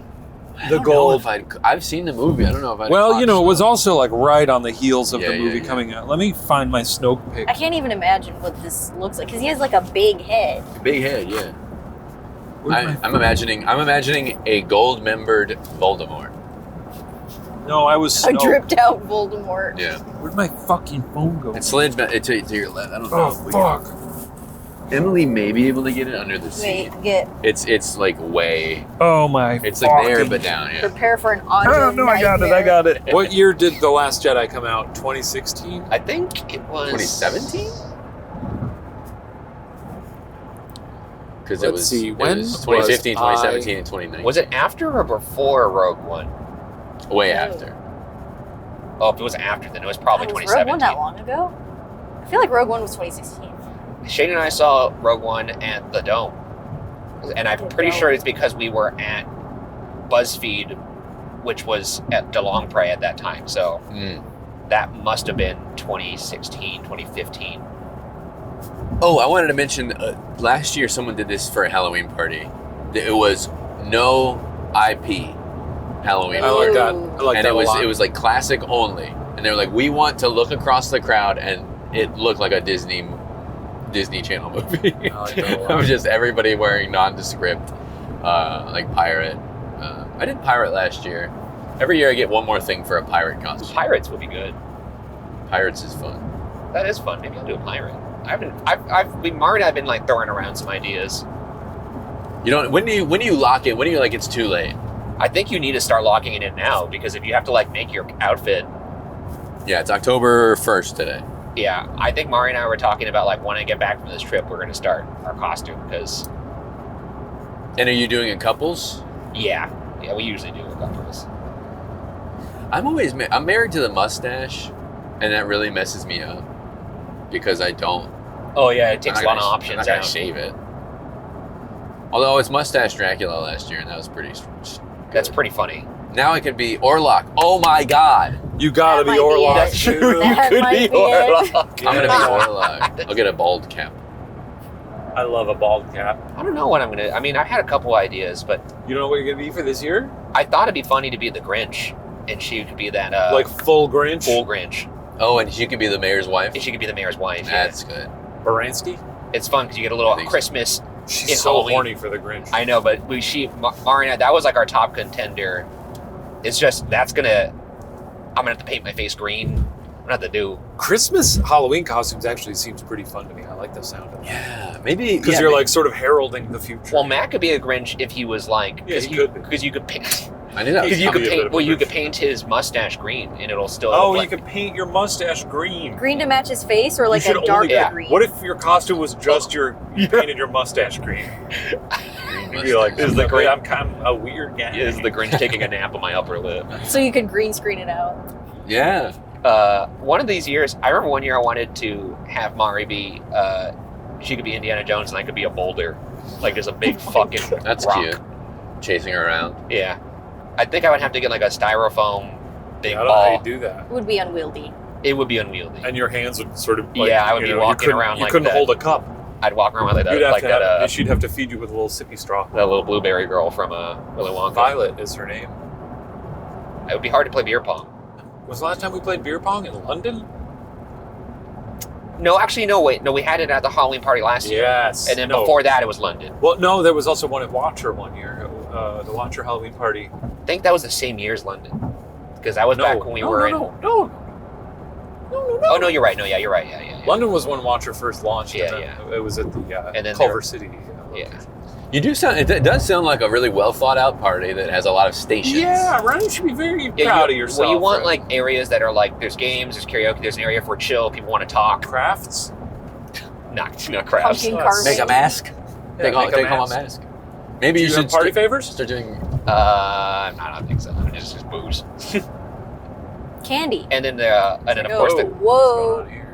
I The don't know gold. if I've seen the movie. I don't know if I. Well, it was also like right on the heels of Yeah, the yeah, movie yeah. coming out. Let me find my Snoke pic. I can't even imagine what this looks like because he has like a big head. big head. Yeah. Where's my I'm phone? imagining a gold-membered Voldemort. No, I was A Snoke. dripped out Voldemort. Yeah. Where'd my fucking phone go? It slid to your left. I don't know. Oh, fuck. Emily may be able to get it under the seat. Wait, get It's like way. Oh, my It's like there but down. Yeah. prepare for an audio nightmare. I got it. What year did The Last Jedi come out? 2016? I think it was 2017. Because it Let's was, see, it when was 2015, was 2017, and 2019. Was it after or before Rogue One? Way after? Oh, if it was after, then it was probably Was Rogue One 2017. that long ago? I feel like Rogue One was 2016. Shane and I saw Rogue One at the Dome, and I'm pretty sure it's because we were at BuzzFeed, which was at DeLong Prey at that time. So that must have been 2016, 2015. Oh, I wanted to mention last year someone did this for a Halloween party. It was no IP Halloween I party. like that. I like And that it was a lot. it was like classic only. And they were like, we want to look across the crowd, and it looked like a Disney Channel movie. I like that a lot. It was just everybody wearing nondescript, like pirate. I did pirate last year. Every year I get one more thing for a pirate costume. Pirates would be good. Pirates is fun. That is fun. Maybe I'll do a pirate. Mara and I've been like throwing around some ideas. You don't. When do you lock it? When do you like it's too late? I think you need to start locking it in now because if you have to like make your outfit, Yeah, it's October 1st today. yeah, I think Mari and I were talking about like when I get back from this trip, we're going to start our costume because And are you doing it couples? yeah, we usually do a couples. I'm married to the mustache, and that really messes me up because I don't. Oh yeah, it takes I'm a lot not of gonna- options I'm not gonna out. shave it. Although it's Mustache Dracula last year, and that was pretty. That's pretty funny. Now it could be Orlok. Oh my God! You gotta That be might be Orlok. it. That's true. That Could might be be it. Orlok. I'm gonna be Orlok. I'll get a bald cap. I love a bald cap. I don't know what I'm gonna. I mean, I've had a couple ideas, but You know what you're gonna be for this year? I thought it'd be funny to be the Grinch, and she could be that Like full Grinch? full Grinch, Oh, and she could be the mayor's wife. and she could be the mayor's wife. Yeah. That's good. Baransky? It's fun because you get a I little think so. Christmas. She's It's so Halloween. horny for the Grinch. I know, but Mari and I, that was like our top contender. It's just I'm gonna have to paint my face green. I'm gonna have to do. Christmas Halloween costumes actually seems pretty fun to me. I like the sound of it. Yeah, maybe Because you're like sort of heralding the future. Well, Matt could be a Grinch if he was like Yeah, he could be. because you could paint I knew that. Was because you could He's paint probably a bit of a you could Grinch. paint his mustache green and it'll still oh, look you like, could paint your mustache green. Green to match his face or like You a should darker only- yeah. green? What if your costume was just you painted your mustache green? green You'd be like, Is the Grinch- I'm kind of a weird guy. Is the Grinch taking a nap on my upper lip? So you could green screen it out. Yeah. One of these years, I remember one year I wanted to have Mari be, she could be Indiana Jones and I could be a boulder. Like there's a big fucking That's rock. cute. Chasing her around. Yeah. I think I would have to get like a styrofoam big I don't know how ball. you do that. It would be unwieldy. It would be unwieldy. And your hands would sort of like, Yeah, I would be walking you couldn't- around you like couldn't that. hold a cup. I'd walk around like that, You'd have like to that, have, she'd have to feed you with a little sippy straw. that little blueberry girl from Willy Wonka. Violet is her name. It would be hard to play beer pong. Was the last time we played beer pong in London? No, actually, no, wait. No, we had it at the Halloween party last year. Yes. And then No. before that, it was London. Well, no, there was also one at Watcher one year. The Watcher Halloween party. I think that was the same year as London. Because that was back when we were in... No. Oh, no, you're right. No, yeah, you're right. Yeah. London was when Watcher first launched. Yeah, and then It was at the And then Culver City. Yeah. You do sound. It does sound like a really well thought out party that has a lot of stations. Yeah, Ryan, you should be very proud of yourself. Well, you want right? like areas that are like, there's games, there's karaoke, there's an area for chill, people want to talk. crafts. Not crafts. Pumpkin Yes. carving. Make a mask. Yeah, Take home a mask. Maybe Do you you should have party start, favors? start doing. I don't think so. It's just booze. Candy. And then of course Whoa. the What's Whoa. going on here?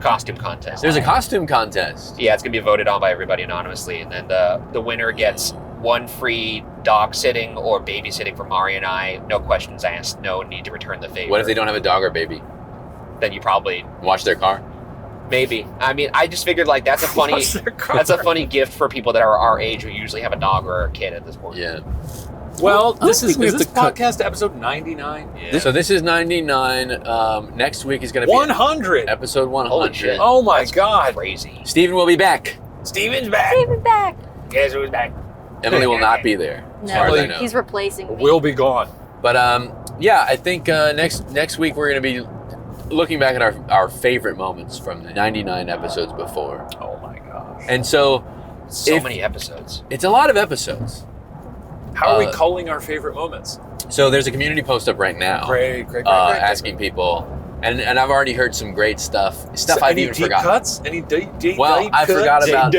costume contest. There's a costume contest. Yeah, it's gonna be voted on by everybody anonymously, and then the winner gets one free dog sitting or babysitting for Mari and I. No questions asked. No need to return the favor. What if they don't have a dog or baby? Then you probably Wash their car. maybe. I mean, I just figured like that's a funny What's their car? that's a funny gift for people that are our age who usually have a dog or a kid at this point. Yeah. Well, this is- we have this to cut- podcast episode 99? Yeah. So this is 99. Next week is going to be 100. episode 100. Holy shit. Oh my That's God. crazy. Steven will be back. Steven's back. David back. Guess who's back? Emily will not be there, as far as I know. He's replacing me. We'll be gone. But yeah, I think next week we're going to be looking back at our favorite moments from the 99 episodes before. Oh my gosh. And so So If- many episodes. it's a lot of episodes. How are we culling our favorite moments? So there's a community post up right now Great. asking people, and I've already heard some great stuff I've Any even deep forgotten. cuts? Any deep Well, I forgot about,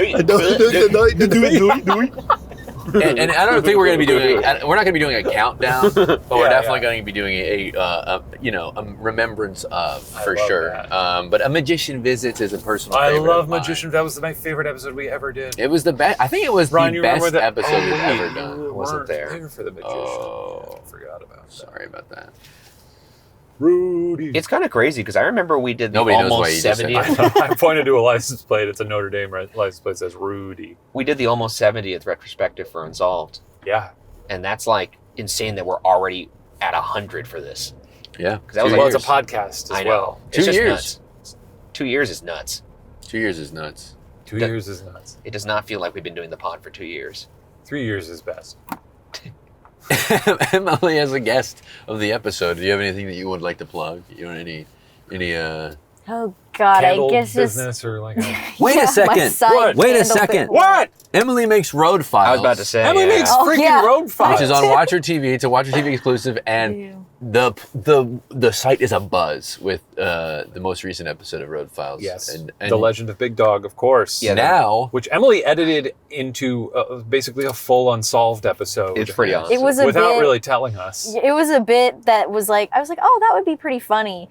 and I don't think we're going to be doing. We're not going to be doing a countdown, but we're Yeah, definitely yeah. going to be doing a remembrance of for love sure. that. But a magician visits is a personal. I favorite love of mine. Magician. That was my favorite episode we ever did. It was the best. I think it was Ryan, the you remember best that episode we've wait, ever you done. Wasn't weren't there. for the Magician. Oh. I forgot about that. Sorry about that. Rudy. It's kind of crazy because I remember we did the Nobody knows why almost you just said 70th. I pointed to a license plate. It's a Notre Dame license plate that says Rudy. We did the almost 70th retrospective for Unsolved, Yeah. and that's like insane that we're already at 100 for this. Yeah. 'Cause that was Well, like it's a podcast as I know. well. It's 2 just years. nuts. 2 years is nuts. 2 years is nuts. 2 years is nuts. It does not feel like we've been doing the pod for 2 years. 3 years is best. Emily, as a guest of the episode, do you have anything that you would like to plug? You want any Oh God, Candle I guess just business or like a... Wait a my second. side What? Wait a candle second. thing. What? Emily makes road files. I was about to say. Emily yeah. makes Oh, freaking yeah. road files. which is on Watcher TV. It's a Watcher TV exclusive, and Ew. the site is a buzz with the most recent episode of Road Files. Yes. and The Legend of Big Dog, of course. Yeah, now Which Emily edited into basically a full Unsolved episode. It's pretty awesome. It was a without bit. really telling us. It was a bit that was like I was like, oh, that would be pretty funny.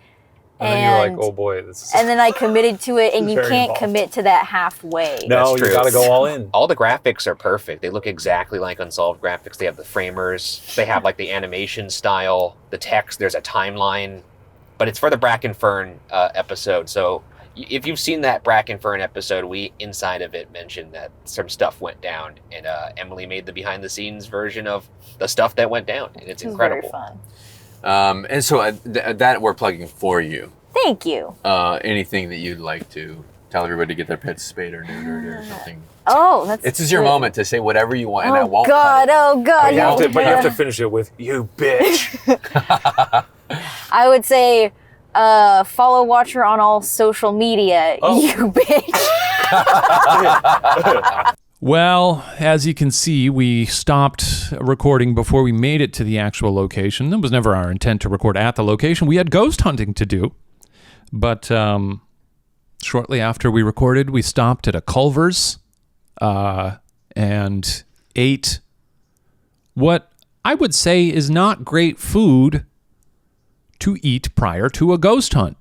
And then you're like, oh boy, this is... and then I committed to it, and This is you very can't involved. commit to that halfway. no, That's you true. got to go all in. All the graphics are perfect. They look exactly like Unsolved graphics. They have the framers. They have like the animation style, the text. There's a timeline, but it's for the Bracken Fern episode. So if you've seen that Bracken Fern episode, we inside of it mentioned that some stuff went down, and Emily made the behind the scenes version of the stuff that went down, and it's It was incredible. very fun. and so that we're plugging for you. Thank you. Anything that you'd like to tell everybody to get their pets spayed or neutered or something. Oh, that's. This is your good. moment to say whatever you want, and I Oh won't God! cut it. Oh God! But you have no. to, finish it with, you bitch. I would say, follow Watcher on all social media. Oh. You bitch. Well, as you can see, we stopped recording before we made it to the actual location. It was never our intent to record at the location. We had ghost hunting to do. But shortly after we recorded, we stopped at a Culver's. and ate what I would say is not great food to eat prior to a ghost hunt.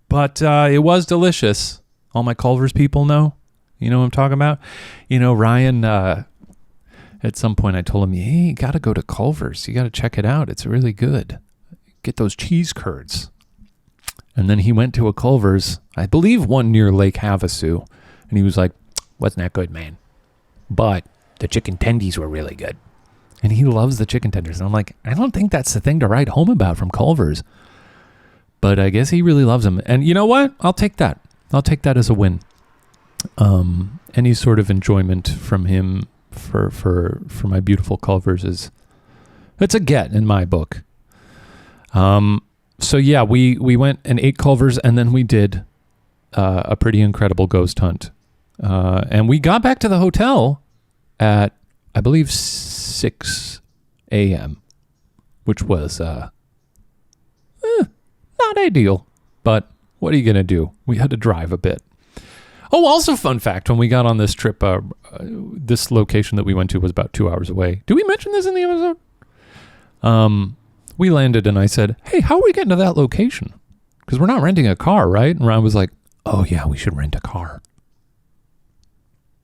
But it was delicious. All my Culver's people know. You know what I'm talking about? You know, Ryan, at some point I told him, hey, you got to go to Culver's. You got to check it out. It's really good. Get those cheese curds. And then he went to a Culver's, I believe one near Lake Havasu. And he was like, wasn't that good, man. But the chicken tendies were really good. And he loves the chicken tenders. And I'm like, I don't think that's the thing to write home about from Culver's. But I guess he really loves them. And you know what? I'll take that. I'll take that as a win. Any sort of enjoyment from him for my beautiful Culver's it's a get in my book. So yeah, we went and ate Culver's, and then we did a pretty incredible ghost hunt. And we got back to the hotel at, I believe, 6 a.m., which was not ideal, but what are you going to do? We had to drive a bit. Oh, also fun fact, when we got on this trip, this location that we went to was about 2 hours away. Did we mention this in the episode? We landed and I said, hey, how are we getting to that location? Because we're not renting a car, right? And Ryan was like, oh yeah, we should rent a car.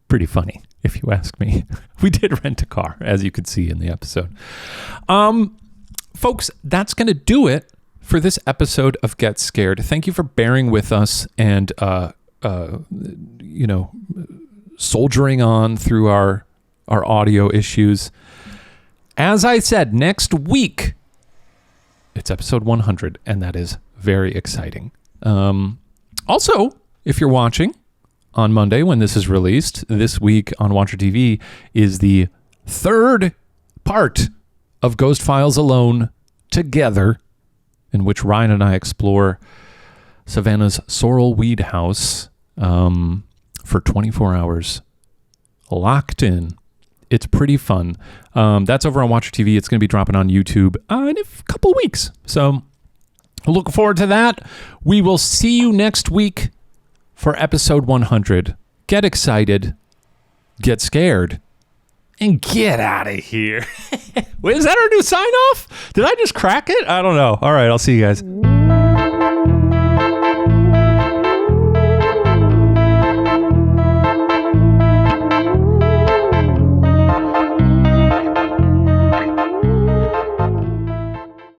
Pretty funny, if you ask me. We did rent a car, as you could see in the episode. Folks, that's going to do it for this episode of Get Scared. Thank you for bearing with us and, soldiering on through our audio issues. As I said, next week, it's episode 100, and that is very exciting. Also, if you're watching on Monday when this is released, this week on Watcher TV is the third part of Ghost Files Alone Together, in which Ryan and I explore Savannah's Sorrel Weed House for 24 hours, locked in. It's pretty fun. That's over on Watcher TV. It's going to be dropping on YouTube in a couple weeks. So look forward to that. We will see you next week for episode 100. Get excited, get scared, and get out of here. Wait, is that our new sign off? Did I just crack it? I don't know. All right, I'll see you guys.